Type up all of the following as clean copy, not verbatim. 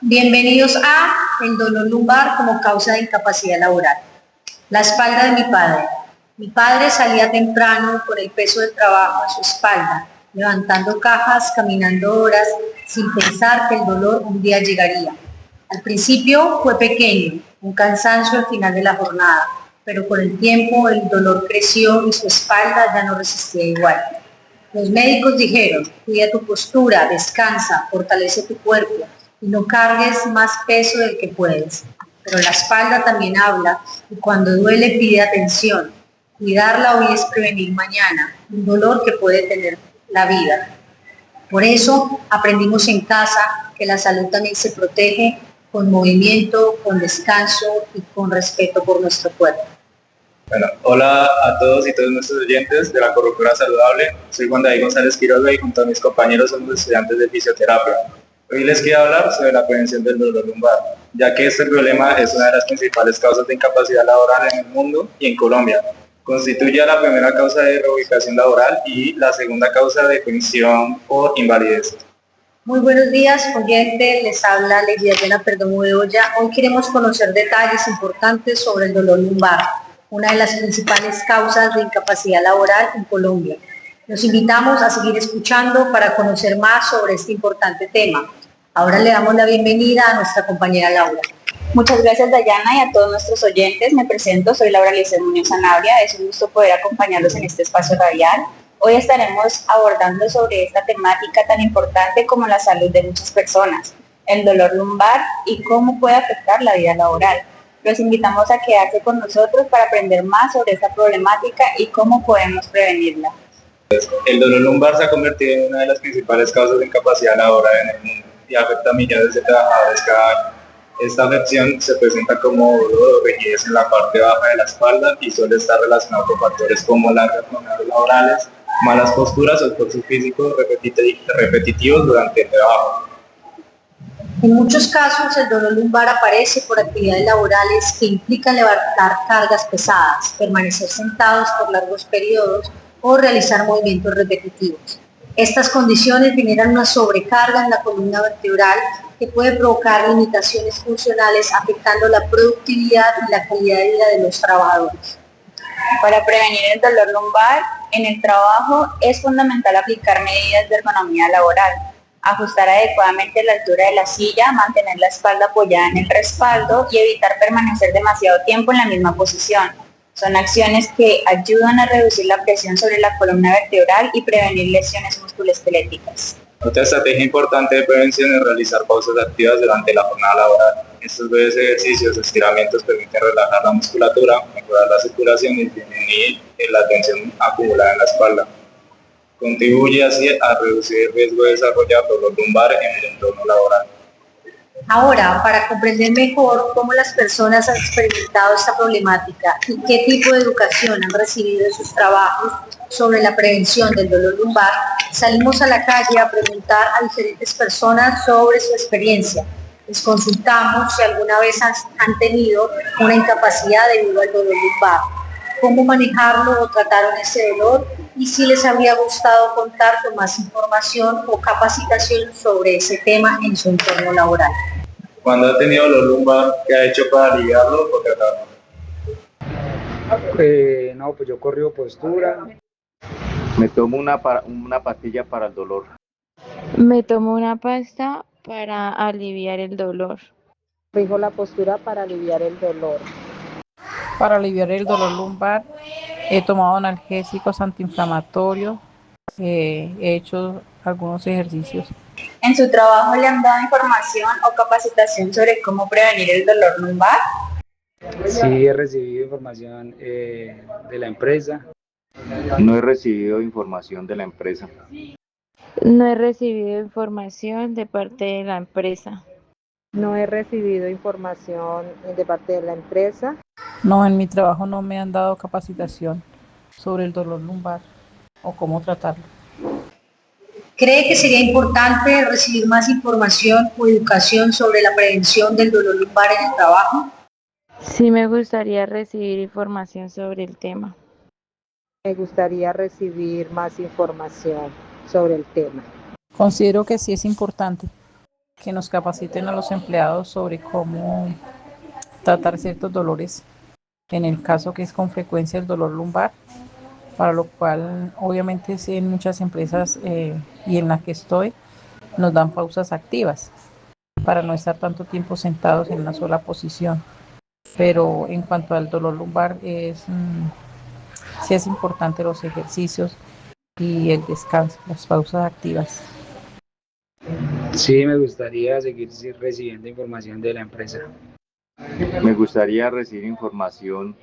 Bienvenidos a el dolor lumbar como causa de incapacidad laboral. La espalda de mi padre. Mi padre salía temprano con el peso del trabajo en su espalda, levantando cajas, caminando horas, sin pensar que el dolor un día llegaría. Al principio fue pequeño, un cansancio al final de la jornada, pero con el tiempo el dolor creció y su espalda ya no resistía igual. Los médicos dijeron: cuida tu postura, descansa, fortalece tu cuerpo y no cargues más peso del que puedes. Pero la espalda también habla y cuando duele pide atención. Cuidarla hoy es prevenir mañana, un dolor que puede tener la vida. Por eso aprendimos en casa que la salud también se protege con movimiento, con descanso y con respeto por nuestro cuerpo. Bueno, hola a todos y todos nuestros oyentes de la Corruptura Saludable. Soy Juan David González Quiroga y junto a mis compañeros somos estudiantes de fisioterapia. Hoy les quiero hablar sobre la prevención del dolor lumbar, ya que este problema es una de las principales causas de incapacidad laboral en el mundo y en Colombia. Constituye la primera causa de reubicación laboral y la segunda causa de pensión por invalidez. Muy buenos días, oyentes, les habla Lidia Perdomo de Olla. Hoy queremos conocer detalles importantes sobre el dolor lumbar, una de las principales causas de incapacidad laboral en Colombia. Los invitamos a seguir escuchando para conocer más sobre este importante tema. Ahora le damos la bienvenida a nuestra compañera Laura. Muchas gracias, Dayana, y a todos nuestros oyentes. Me presento, soy Laura Lizeth Muñoz Sanabria. Es un gusto poder acompañarlos en este espacio radial. Hoy estaremos abordando sobre esta temática tan importante como la salud de muchas personas, el dolor lumbar y cómo puede afectar la vida laboral. Los invitamos a quedarse con nosotros para aprender más sobre esta problemática y cómo podemos prevenirla. El dolor lumbar se ha convertido en una de las principales causas de incapacidad laboral en el mundo y afecta a millones de trabajadores cada año. Esta afección se presenta como dolor o rigidez en la parte baja de la espalda y suele estar relacionado con factores como largas jornadas laborales, malas posturas o esfuerzos físicos repetitivos durante el trabajo. En muchos casos, el dolor lumbar aparece por actividades laborales que implican levantar cargas pesadas, permanecer sentados por largos periodos o realizar movimientos repetitivos. Estas condiciones generan una sobrecarga en la columna vertebral que puede provocar limitaciones funcionales afectando la productividad y la calidad de vida de los trabajadores. Para prevenir el dolor lumbar en el trabajo es fundamental aplicar medidas de ergonomía laboral, ajustar adecuadamente la altura de la silla, mantener la espalda apoyada en el respaldo y evitar permanecer demasiado tiempo en la misma posición. Son acciones que ayudan a reducir la presión sobre la columna vertebral y prevenir lesiones musculoesqueléticas. Otra estrategia importante de prevención es realizar pausas activas durante la jornada laboral. Estos breves ejercicios, estiramientos permiten relajar la musculatura, mejorar la circulación y disminuir la tensión acumulada en la espalda. Contribuye así a reducir el riesgo de desarrollar dolor lumbar en el entorno laboral. Ahora, para comprender mejor cómo las personas han experimentado esta problemática y qué tipo de educación han recibido en sus trabajos sobre la prevención del dolor lumbar, salimos a la calle a preguntar a diferentes personas sobre su experiencia. Les consultamos si alguna vez han tenido una incapacidad debido al dolor lumbar, cómo manejarlo o trataron ese dolor y si les habría gustado contar con más información o capacitación sobre ese tema en su entorno laboral. Cuando ha tenido dolor lumbar, ¿qué ha hecho para aliviarlo o tratarlo? No, pues yo corrijo postura. Me tomo una pastilla para el dolor. Me tomo una pasta para aliviar el dolor. Corrijo la postura para aliviar el dolor. Para aliviar el dolor lumbar, he tomado analgésicos antiinflamatorios, he hecho algunos ejercicios. ¿En su trabajo le han dado información o capacitación sobre cómo prevenir el dolor lumbar? Sí, he recibido información de la empresa. No he recibido información de la empresa. No he recibido información de parte de la empresa. No he recibido información de parte de la empresa. No, en mi trabajo no me han dado capacitación sobre el dolor lumbar o cómo tratarlo. ¿Cree que sería importante recibir más información o educación sobre la prevención del dolor lumbar en el trabajo? Sí, me gustaría recibir información sobre el tema. Me gustaría recibir más información sobre el tema. Considero que sí es importante. que nos capaciten a los empleados sobre cómo tratar ciertos dolores, en el caso que es con frecuencia el dolor lumbar, para lo cual obviamente sí, en muchas empresas y en la que estoy nos dan pausas activas para no estar tanto tiempo sentados en una sola posición. Pero en cuanto al dolor lumbar, sí es importante los ejercicios y el descanso, las pausas activas. Sí, me gustaría seguir recibiendo información de la empresa. Me gustaría recibir información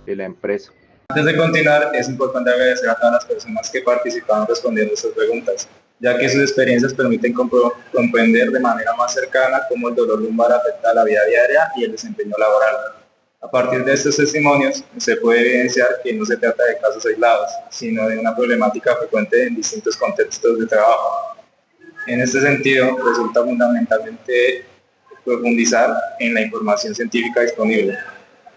de la empresa. Antes de continuar, es importante agradecer a todas las personas que participaron respondiendo estas preguntas, ya que sus experiencias permiten comprender de manera más cercana cómo el dolor lumbar afecta la vida diaria y el desempeño laboral. A partir de estos testimonios, se puede evidenciar que no se trata de casos aislados, sino de una problemática frecuente en distintos contextos de trabajo. En este sentido, resulta fundamentalmente profundizar en la información científica disponible,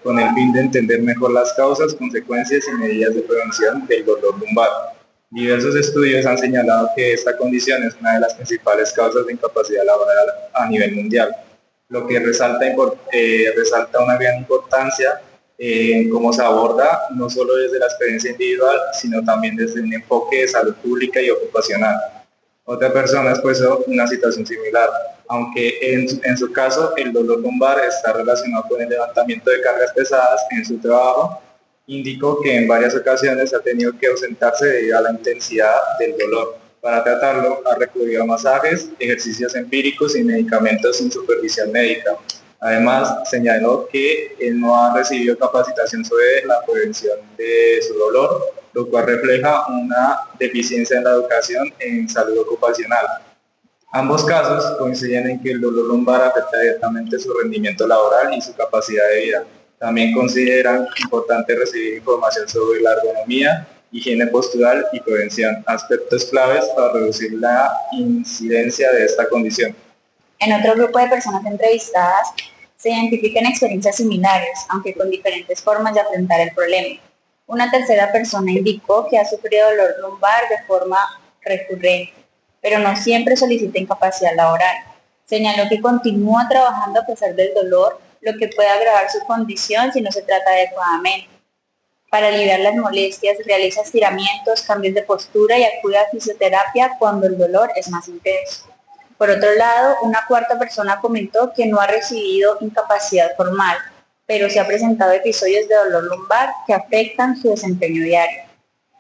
con el fin de entender mejor las causas, consecuencias y medidas de prevención del dolor lumbar. Diversos estudios han señalado que esta condición es una de las principales causas de incapacidad laboral a nivel mundial, lo que resalta una gran importancia en cómo se aborda, no solo desde la experiencia individual, sino también desde un enfoque de salud pública y ocupacional. Otra persona expresó una situación similar, aunque en su caso el dolor lumbar está relacionado con el levantamiento de cargas pesadas en su trabajo. Indicó que en varias ocasiones ha tenido que ausentarse debido a la intensidad del dolor. Para tratarlo ha recurrido a masajes, ejercicios empíricos y medicamentos sin supervisión médica. Además, señaló que él no ha recibido capacitación sobre la prevención de su dolor, lo cual refleja una deficiencia en la educación en salud ocupacional. Ambos casos coinciden en que el dolor lumbar afecta directamente su rendimiento laboral y su capacidad de vida. También consideran importante recibir información sobre la ergonomía, higiene postural y prevención, aspectos claves para reducir la incidencia de esta condición. En otro grupo de personas entrevistadas se identifican experiencias similares, aunque con diferentes formas de afrontar el problema. Una tercera persona indicó que ha sufrido dolor lumbar de forma recurrente, pero no siempre solicita incapacidad laboral. Señaló que continúa trabajando a pesar del dolor, lo que puede agravar su condición si no se trata adecuadamente. Para aliviar las molestias, realiza estiramientos, cambios de postura y acude a fisioterapia cuando el dolor es más intenso. Por otro lado, una cuarta persona comentó que no ha recibido incapacidad formal, pero se ha presentado episodios de dolor lumbar que afectan su desempeño diario.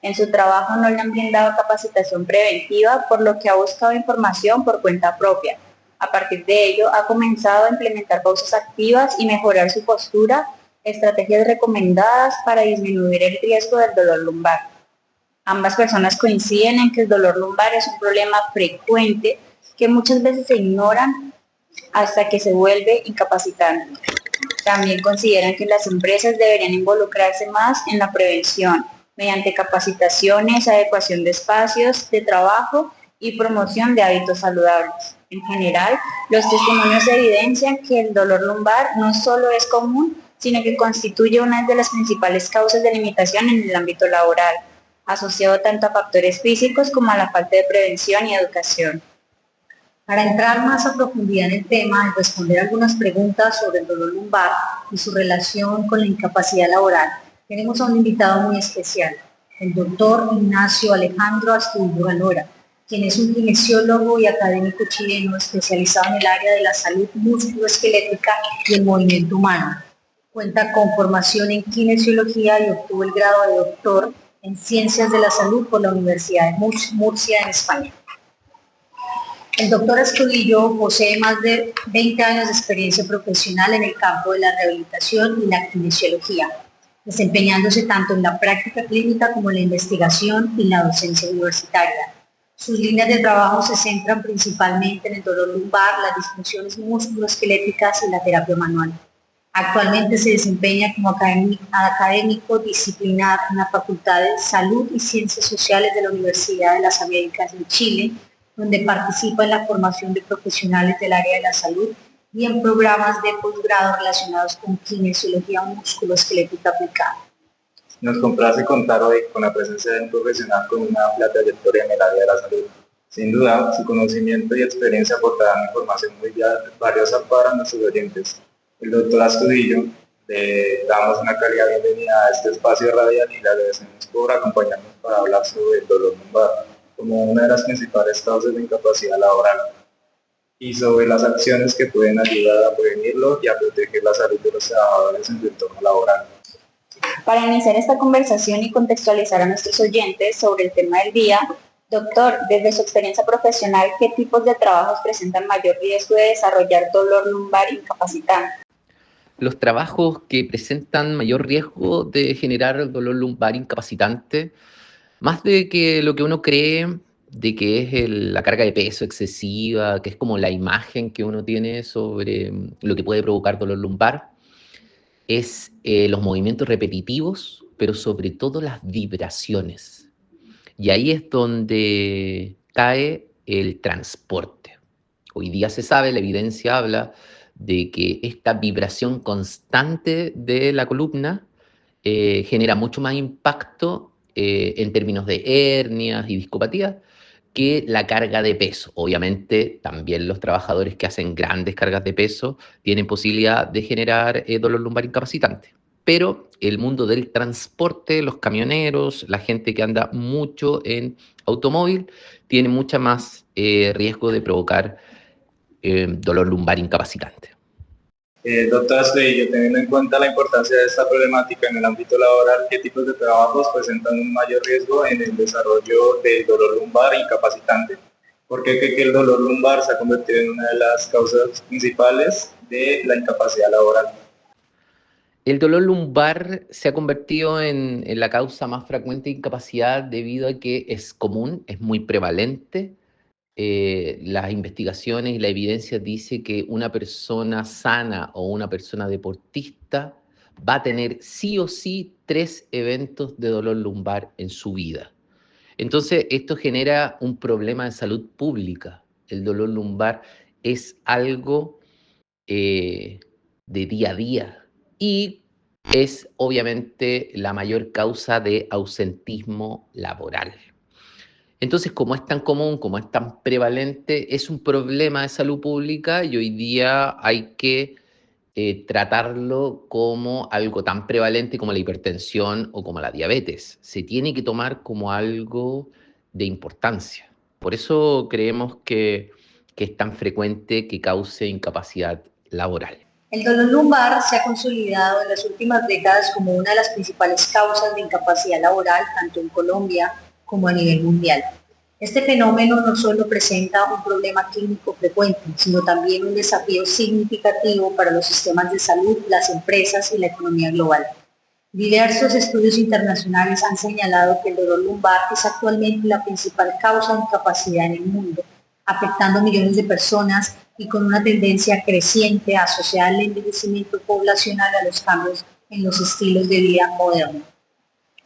En su trabajo no le han brindado capacitación preventiva, por lo que ha buscado información por cuenta propia. A partir de ello, ha comenzado a implementar pausas activas y mejorar su postura, estrategias recomendadas para disminuir el riesgo del dolor lumbar. Ambas personas coinciden en que el dolor lumbar es un problema frecuente que muchas veces se ignoran hasta que se vuelve incapacitante. También consideran que las empresas deberían involucrarse más en la prevención, mediante capacitaciones, adecuación de espacios de trabajo y promoción de hábitos saludables. En general, los testimonios evidencian que el dolor lumbar no solo es común, sino que constituye una de las principales causas de limitación en el ámbito laboral, asociado tanto a factores físicos como a la falta de prevención y educación. Para entrar más a profundidad en el tema y responder algunas preguntas sobre el dolor lumbar y su relación con la incapacidad laboral, tenemos a un invitado muy especial, el doctor Ignacio Alejandro Astudillo Galora, quien es un kinesiólogo y académico chileno especializado en el área de la salud musculoesquelética y el movimiento humano. Cuenta con formación en kinesiología y obtuvo el grado de doctor en Ciencias de la Salud por la Universidad de Murcia en España. El doctor Astudillo posee más de 20 años de experiencia profesional en el campo de la rehabilitación y la kinesiología, desempeñándose tanto en la práctica clínica como en la investigación y la docencia universitaria. Sus líneas de trabajo se centran principalmente en el dolor lumbar, las disfunciones musculoesqueléticas y la terapia manual. Actualmente se desempeña como académico disciplinar en la Facultad de Salud y Ciencias Sociales de la Universidad de las Américas en Chile, donde participa en la formación de profesionales del área de la salud y en programas de posgrado relacionados con kinesiología musculoesquelética aplicada. Nos complace contar hoy con la presencia de un profesional con una amplia trayectoria en el área de la salud. Sin duda, su conocimiento y experiencia aportarán información muy valiosa para nuestros oyentes. El doctor Astudillo, le damos una cálida bienvenida a este espacio radial y le agradecemos por acompañarnos para hablar sobre el dolor lumbar como una de las principales causas de incapacidad laboral y sobre las acciones que pueden ayudar a prevenirlo y a proteger la salud de los trabajadores en su entorno laboral. Para iniciar esta conversación y contextualizar a nuestros oyentes sobre el tema del día, doctor, desde su experiencia profesional, ¿qué tipos de trabajos presentan mayor riesgo de desarrollar dolor lumbar incapacitante? Los trabajos que presentan mayor riesgo de generar dolor lumbar incapacitante, más de que lo que uno cree de que es la carga de peso excesiva, que es como la imagen que uno tiene sobre lo que puede provocar dolor lumbar, es los movimientos repetitivos, pero sobre todo las vibraciones. Y ahí es donde cae el transporte. Hoy día se sabe, la evidencia habla de que esta vibración constante de la columna genera mucho más impacto en términos de hernias y discopatías que la carga de peso. Obviamente, también los trabajadores que hacen grandes cargas de peso tienen posibilidad de generar dolor lumbar incapacitante. Pero el mundo del transporte, los camioneros, la gente que anda mucho en automóvil, tiene mucha más riesgo de provocar dolor lumbar incapacitante. Doctor Astudillo, teniendo en cuenta la importancia de esta problemática en el ámbito laboral, ¿qué tipos de trabajos presentan un mayor riesgo en el desarrollo del dolor lumbar incapacitante? ¿Por qué cree que el dolor lumbar se ha convertido en una de las causas principales de la incapacidad laboral? El dolor lumbar se ha convertido en la causa más frecuente de incapacidad debido a que es común, es muy prevalente. Las investigaciones y la evidencia dice que una persona sana o una persona deportista va a tener sí o sí 3 eventos de dolor lumbar en su vida. Entonces, esto genera un problema de salud pública. El dolor lumbar es algo de día a día y es obviamente la mayor causa de ausentismo laboral. Entonces, como es tan común, como es tan prevalente, es un problema de salud pública y hoy día hay que tratarlo como algo tan prevalente como la hipertensión o como la diabetes. Se tiene que tomar como algo de importancia. Por eso creemos que es tan frecuente que cause incapacidad laboral. El dolor lumbar se ha consolidado en las últimas décadas como una de las principales causas de incapacidad laboral, tanto en Colombia como a nivel mundial. Este fenómeno no solo presenta un problema clínico frecuente, sino también un desafío significativo para los sistemas de salud, las empresas y la economía global. Diversos estudios internacionales han señalado que el dolor lumbar es actualmente la principal causa de incapacidad en el mundo, afectando a millones de personas y con una tendencia creciente asociada al envejecimiento poblacional y a los cambios en los estilos de vida modernos.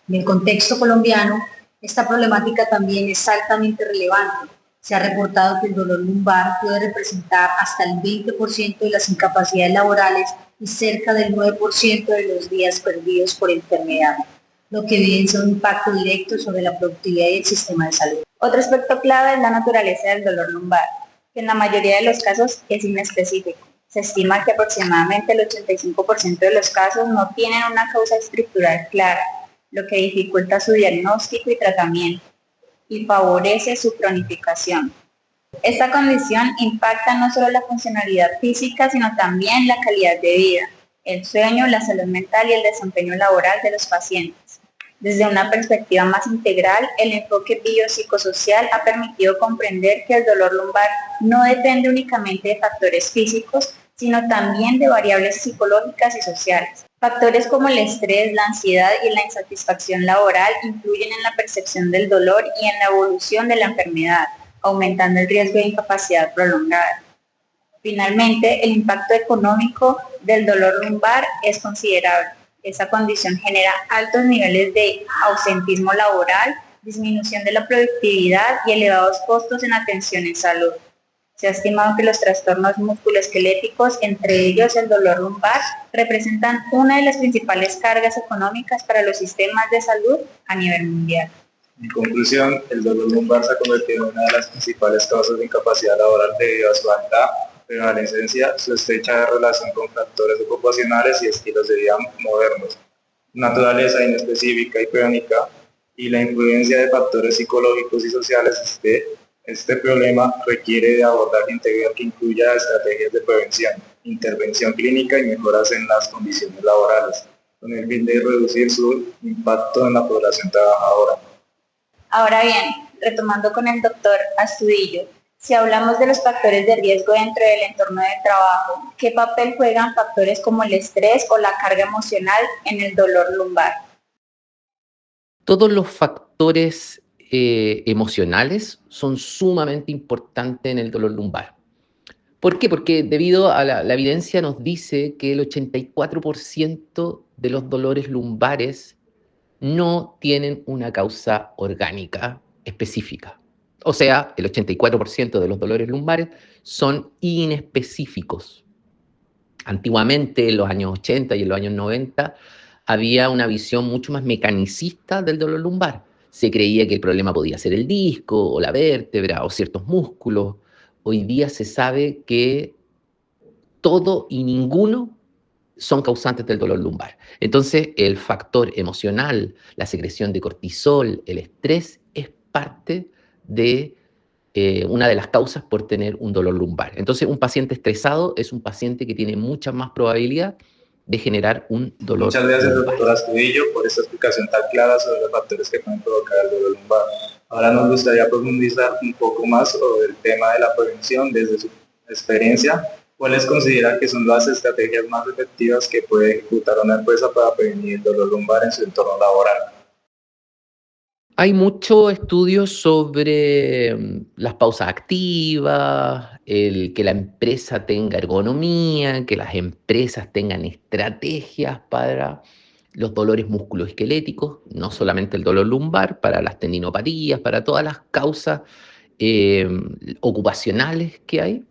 En el contexto colombiano, esta problemática también es altamente relevante. Se ha reportado que el dolor lumbar puede representar hasta el 20% de las incapacidades laborales y cerca del 9% de los días perdidos por enfermedad, lo que evidencia un impacto directo sobre la productividad y el sistema de salud. Otro aspecto clave es la naturaleza del dolor lumbar, que en la mayoría de los casos es inespecífico. Se estima que aproximadamente el 85% de los casos no tienen una causa estructural clara, lo que dificulta su diagnóstico y tratamiento y favorece su cronificación. Esta condición impacta no solo la funcionalidad física, sino también la calidad de vida, el sueño, la salud mental y el desempeño laboral de los pacientes. Desde una perspectiva más integral, el enfoque biopsicosocial ha permitido comprender que el dolor lumbar no depende únicamente de factores físicos, sino también de variables psicológicas y sociales. Factores como el estrés, la ansiedad y la insatisfacción laboral influyen en la percepción del dolor y en la evolución de la enfermedad, aumentando el riesgo de incapacidad prolongada. Finalmente, el impacto económico del dolor lumbar es considerable. Esa condición genera altos niveles de ausentismo laboral, disminución de la productividad y elevados costos en atención en salud. Se ha estimado que los trastornos musculoesqueléticos, entre ellos el dolor lumbar, representan una de las principales cargas económicas para los sistemas de salud a nivel mundial. En conclusión, el dolor lumbar se ha convertido en una de las principales causas de incapacidad laboral debido a su alta prevalencia, su estrecha relación con factores ocupacionales y estilos de vida modernos, naturaleza inespecífica y crónica, y la influencia de factores psicológicos y sociales. Este problema requiere de abordaje integral que incluya estrategias de prevención, intervención clínica y mejoras en las condiciones laborales, con el fin de reducir su impacto en la población trabajadora. Ahora bien, retomando con el doctor Astudillo, si hablamos de los factores de riesgo dentro del entorno de trabajo, ¿qué papel juegan factores como el estrés o la carga emocional en el dolor lumbar? Todos los factores emocionales son sumamente importantes en el dolor lumbar. ¿Por qué? Porque debido a la evidencia nos dice que el 84% de los dolores lumbares no tienen una causa orgánica específica. O sea, el 84% de los dolores lumbares son inespecíficos. Antiguamente, en los años 80 y en los años 90, había una visión mucho más mecanicista del dolor lumbar. Se creía que el problema podía ser el disco, o la vértebra, o ciertos músculos. Hoy día se sabe que todo y ninguno son causantes del dolor lumbar. Entonces, el factor emocional, la secreción de cortisol, el estrés, es parte de una de las causas por tener un dolor lumbar. Entonces, un paciente estresado es un paciente que tiene mucha más probabilidad de generar un dolor Muchas gracias, lumbar. doctor Astudillo, por esta explicación tan clara sobre los factores que pueden provocar el dolor lumbar. Ahora nos gustaría profundizar un poco más sobre el tema de la prevención desde su experiencia. ¿Cuáles considera que son las estrategias más efectivas que puede ejecutar una empresa para prevenir el dolor lumbar en su entorno laboral? Hay muchos estudios sobre las pausas activas, el que la empresa tenga ergonomía, que las empresas tengan estrategias para los dolores musculoesqueléticos, no solamente el dolor lumbar, para las tendinopatías, para todas las causas ocupacionales que hay.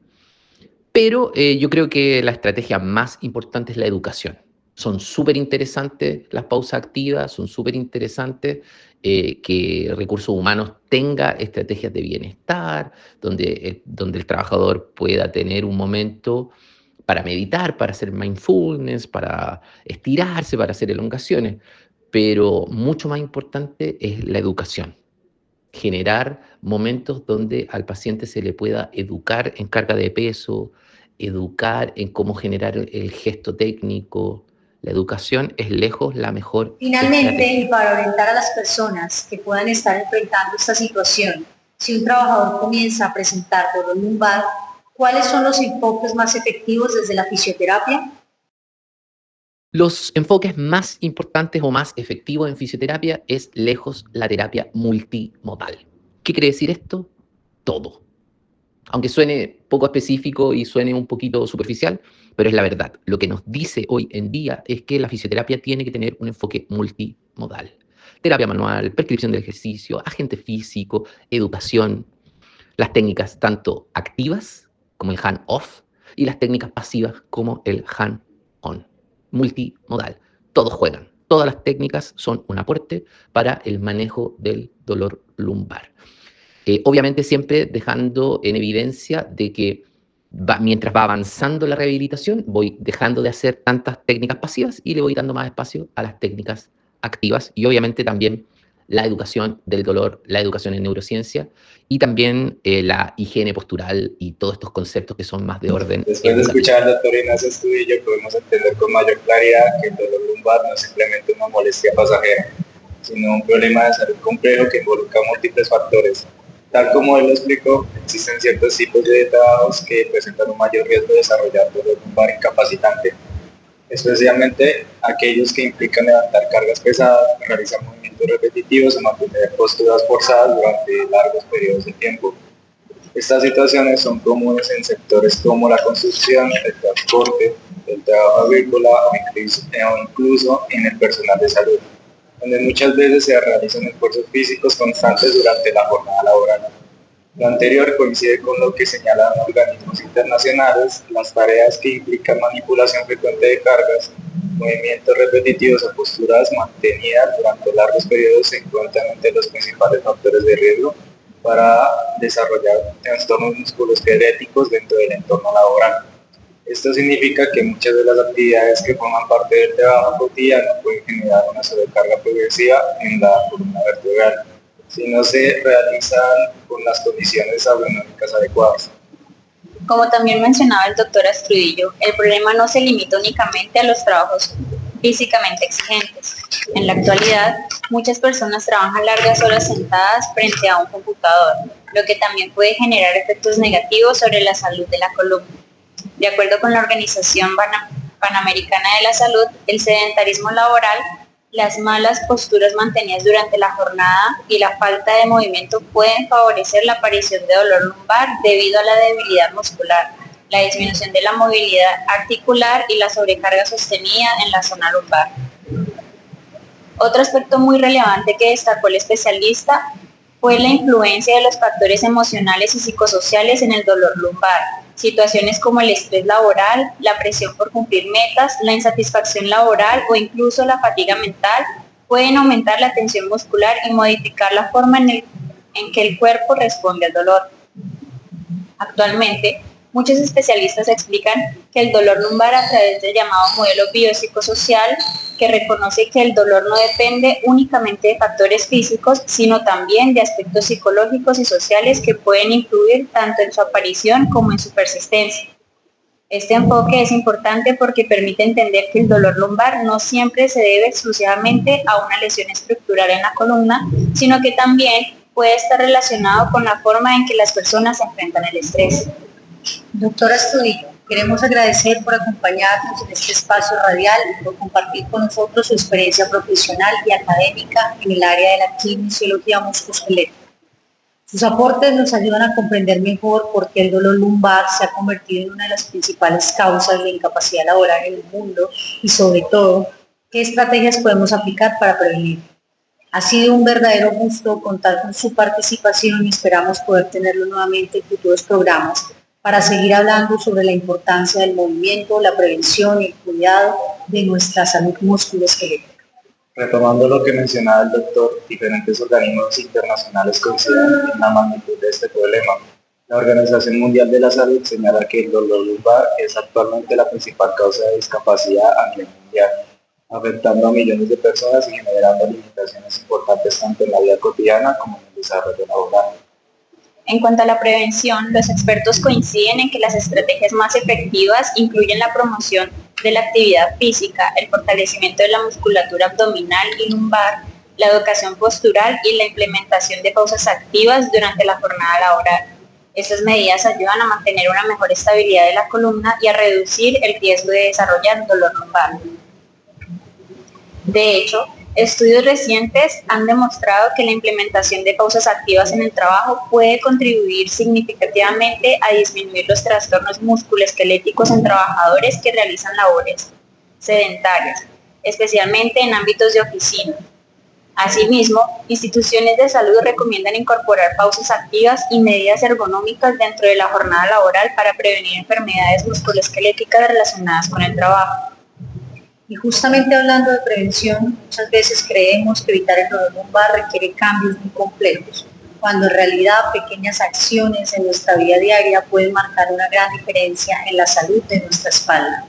Pero yo creo que la estrategia más importante es la educación. Son súper interesantes las pausas activas, son súper interesantes que recursos humanos tenga estrategias de bienestar, donde el trabajador pueda tener un momento para meditar, para hacer mindfulness, para estirarse, para hacer elongaciones. Pero mucho más importante es la educación. Generar momentos donde al paciente se le pueda educar en carga de peso, educar en cómo generar el gesto técnico. La educación es lejos la mejor Finalmente, estrategia. y para orientar a las personas que puedan estar enfrentando esta situación, si un trabajador comienza a presentar dolor lumbar, ¿cuáles son los enfoques más efectivos desde la fisioterapia? Los enfoques más importantes o más efectivos en fisioterapia es lejos la terapia multimodal. ¿Qué quiere decir esto? Todo. Aunque suene poco específico y suene un poquito superficial, pero es la verdad. Lo que nos dice hoy en día es que la fisioterapia tiene que tener un enfoque multimodal. Terapia manual, prescripción del ejercicio, agente físico, educación, las técnicas tanto activas como el hand-off y las técnicas pasivas como el hand-on. Multimodal. Todos juegan. Todas las técnicas son un aporte para el manejo del dolor lumbar. Obviamente siempre dejando en evidencia de que mientras va avanzando la rehabilitación, voy dejando de hacer tantas técnicas pasivas y le voy dando más espacio a las técnicas activas y obviamente también la educación del dolor, la educación en neurociencia y también la higiene postural y todos estos conceptos que son más de orden Después de educativo. escuchar al doctor Ignacio Astudillo, podemos entender con mayor claridad que el dolor lumbar no es simplemente una molestia pasajera, sino un problema de salud complejo que involucra múltiples factores. Tal como él lo explicó, existen ciertos tipos de trabajos que presentan un mayor riesgo de desarrollar dolor lumbar incapacitante, especialmente aquellos que implican levantar cargas pesadas, realizar movimientos repetitivos o mantener posturas forzadas durante largos periodos de tiempo. Estas situaciones son comunes en sectores como la construcción, el transporte, el trabajo agrícola o incluso en el personal de salud, donde muchas veces se realizan esfuerzos físicos constantes durante la jornada laboral. Lo anterior coincide con lo que señalan organismos internacionales, las tareas que implican manipulación frecuente de cargas Movimientos repetitivos o posturas mantenidas durante largos periodos se encuentran entre los principales factores de riesgo para desarrollar trastornos musculoesqueléticos dentro del entorno laboral. Esto significa que muchas de las actividades que forman parte del trabajo cotidiano pueden generar una sobrecarga progresiva en la columna vertebral si no se realizan con las condiciones ergonómicas adecuadas. Como también mencionaba el doctor Astudillo, el problema no se limita únicamente a los trabajos físicamente exigentes. En la actualidad, muchas personas trabajan largas horas sentadas frente a un computador, lo que también puede generar efectos negativos sobre la salud de la columna. De acuerdo con la Organización Panamericana de la Salud, el sedentarismo laboral, las malas posturas mantenidas durante la jornada y la falta de movimiento pueden favorecer la aparición de dolor lumbar debido a la debilidad muscular, la disminución de la movilidad articular y la sobrecarga sostenida en la zona lumbar. Otro aspecto muy relevante que destacó el especialista fue la influencia de los factores emocionales y psicosociales en el dolor lumbar. Situaciones como el estrés laboral, la presión por cumplir metas, la insatisfacción laboral o incluso la fatiga mental pueden aumentar la tensión muscular y modificar la forma en que el cuerpo responde al dolor. Actualmente, muchos especialistas explican que el dolor lumbar a través del llamado modelo biopsicosocial, que reconoce que el dolor no depende únicamente de factores físicos, sino también de aspectos psicológicos y sociales que pueden influir tanto en su aparición como en su persistencia. Este enfoque es importante porque permite entender que el dolor lumbar no siempre se debe exclusivamente a una lesión estructural en la columna, sino que también puede estar relacionado con la forma en que las personas enfrentan el estrés. Doctora Astudillo, queremos agradecer por acompañarnos en este espacio radial y por compartir con nosotros su experiencia profesional y académica en el área de la kinesiología musculoesquelética. Sus aportes nos ayudan a comprender mejor por qué el dolor lumbar se ha convertido en una de las principales causas de incapacidad laboral en el mundo y, sobre todo, qué estrategias podemos aplicar para prevenirlo. Ha sido un verdadero gusto contar con su participación y esperamos poder tenerlo nuevamente en futuros programas para seguir hablando sobre la importancia del movimiento, la prevención y el cuidado de nuestra salud musculoesquelética. Retomando lo que mencionaba el doctor, diferentes organismos internacionales coinciden en la magnitud de este problema. La Organización Mundial de la Salud señala que el dolor lumbar es actualmente la principal causa de discapacidad a nivel mundial, afectando a millones de personas y generando limitaciones importantes tanto en la vida cotidiana como en el desarrollo laboral. En cuanto a la prevención, los expertos coinciden en que las estrategias más efectivas incluyen la promoción de la actividad física, el fortalecimiento de la musculatura abdominal y lumbar, la educación postural y la implementación de pausas activas durante la jornada laboral. Estas medidas ayudan a mantener una mejor estabilidad de la columna y a reducir el riesgo de desarrollar dolor lumbar. De hecho, estudios recientes han demostrado que la implementación de pausas activas en el trabajo puede contribuir significativamente a disminuir los trastornos musculoesqueléticos en trabajadores que realizan labores sedentarias, especialmente en ámbitos de oficina. Asimismo, instituciones de salud recomiendan incorporar pausas activas y medidas ergonómicas dentro de la jornada laboral para prevenir enfermedades musculoesqueléticas relacionadas con el trabajo. Y justamente hablando de prevención, muchas veces creemos que evitar el dolor lumbar requiere cambios muy complejos, cuando en realidad pequeñas acciones en nuestra vida diaria pueden marcar una gran diferencia en la salud de nuestra espalda.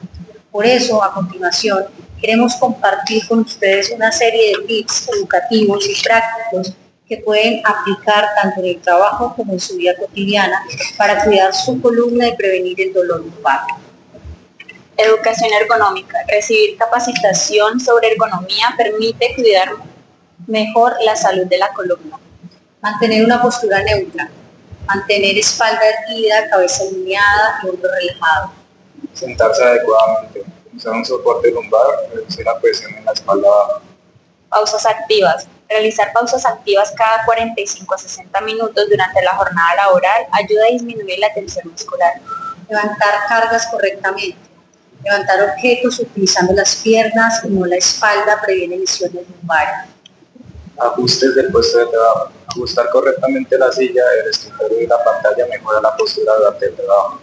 Por eso, a continuación, queremos compartir con ustedes una serie de tips educativos y prácticos que pueden aplicar tanto en el trabajo como en su vida cotidiana para cuidar su columna y prevenir el dolor lumbar. Educación ergonómica. Recibir capacitación sobre ergonomía permite cuidar mejor la salud de la columna. Mantener una postura neutra. Mantener espalda erguida, cabeza alineada y hombro relajado. Sentarse adecuadamente. Usar un soporte lumbar, reducir la presión en la espalda baja. Pausas activas. Realizar pausas activas cada 45 a 60 minutos durante la jornada laboral ayuda a disminuir la tensión muscular. Levantar cargas correctamente. Levantar objetos utilizando las piernas y no la espalda previene lesiones lumbares. Ajustes del puesto de trabajo. Ajustar correctamente la silla, el escritorio y la pantalla mejora la postura durante el trabajo.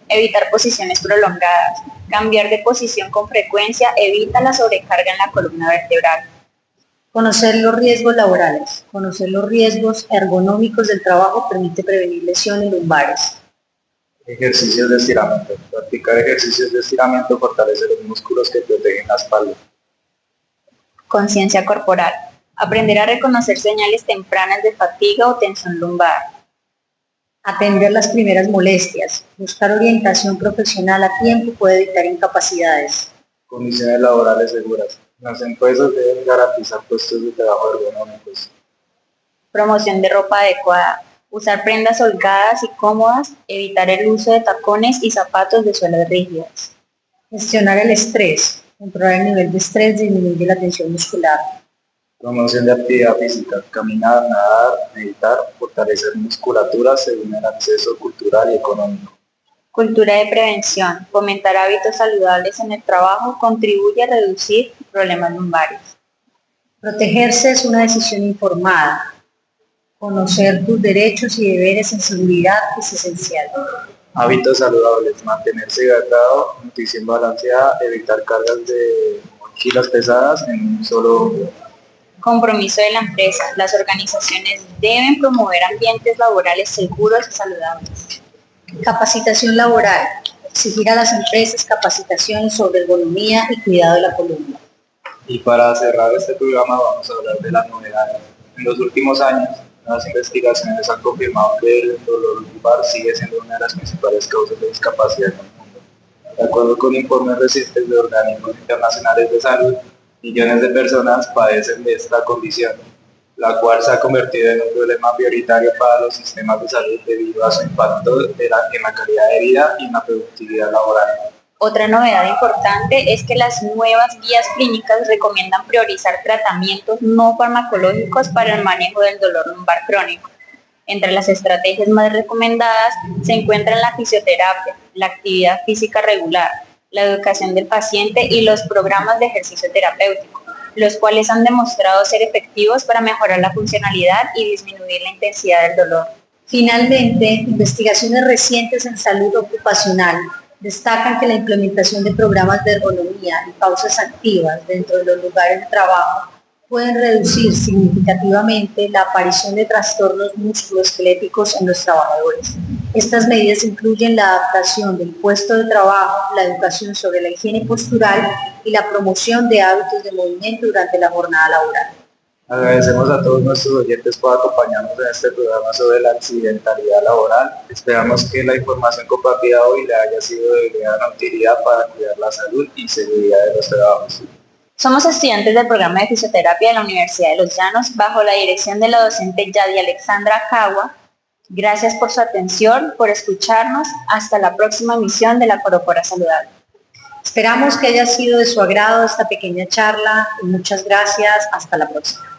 evitar posiciones prolongadas, cambiar de posición con frecuencia evita la sobrecarga en la columna vertebral. Conocer los riesgos laborales. Conocer los riesgos ergonómicos del trabajo permite prevenir lesiones lumbares. Ejercicios de estiramiento. Practicar ejercicios de estiramiento fortalece los músculos que protegen la espalda. Conciencia corporal. Aprender a reconocer señales tempranas de fatiga o tensión lumbar. Atender las primeras molestias. Buscar orientación profesional a tiempo puede evitar incapacidades. Condiciones laborales seguras. Las empresas deben garantizar puestos de trabajo ergonómicos. Promoción de ropa adecuada. Usar prendas holgadas y cómodas, evitar el uso de tacones y zapatos de suelas rígidas. Gestionar el estrés. Controlar el nivel de estrés disminuye la tensión muscular. Promoción de actividad física. Caminar, nadar, meditar, fortalecer musculatura según el acceso cultural y económico. Cultura de prevención. Fomentar hábitos saludables en el trabajo contribuye a reducir problemas lumbares. Protegerse es una decisión informada. Conocer tus derechos y deberes en seguridad es esencial. Hábitos saludables. Mantenerse hidratado, nutrición balanceada, evitar cargas de mochilas pesadas en un solo día. Compromiso de la empresa. Las organizaciones deben promover ambientes laborales seguros y saludables. Capacitación laboral. Exigir a las empresas capacitaciones sobre ergonomía y cuidado de la columna. Y para cerrar este programa vamos a hablar de las novedades. En los últimos años, las investigaciones han confirmado que el dolor lumbar sigue siendo una de las principales causas de discapacidad en el mundo. De acuerdo con informes recientes de organismos internacionales de salud, millones de personas padecen de esta condición, la cual se ha convertido en un problema prioritario para los sistemas de salud debido a su impacto en la calidad de vida y en la productividad laboral. Otra novedad importante es que las nuevas guías clínicas recomiendan priorizar tratamientos no farmacológicos para el manejo del dolor lumbar crónico. Entre las estrategias más recomendadas se encuentran la fisioterapia, la actividad física regular, la educación del paciente y los programas de ejercicio terapéutico, los cuales han demostrado ser efectivos para mejorar la funcionalidad y disminuir la intensidad del dolor. Finalmente, investigaciones recientes en salud ocupacional destacan que la implementación de programas de ergonomía y pausas activas dentro de los lugares de trabajo pueden reducir significativamente la aparición de trastornos musculoesqueléticos en los trabajadores. Estas medidas incluyen la adaptación del puesto de trabajo, la educación sobre la higiene postural y la promoción de hábitos de movimiento durante la jornada laboral. Agradecemos a todos nuestros oyentes por acompañarnos en este programa sobre la accidentalidad laboral. Esperamos que la información compartida hoy le haya sido de gran utilidad para cuidar la salud y seguridad de los trabajos. Somos estudiantes del programa de fisioterapia de la Universidad de Los Llanos bajo la dirección de la docente Yadi Alexandra Cagua. Gracias por su atención, por escucharnos. Hasta la próxima emisión de La Corocora Saludable. Esperamos que haya sido de su agrado esta pequeña charla y muchas gracias. Hasta la próxima.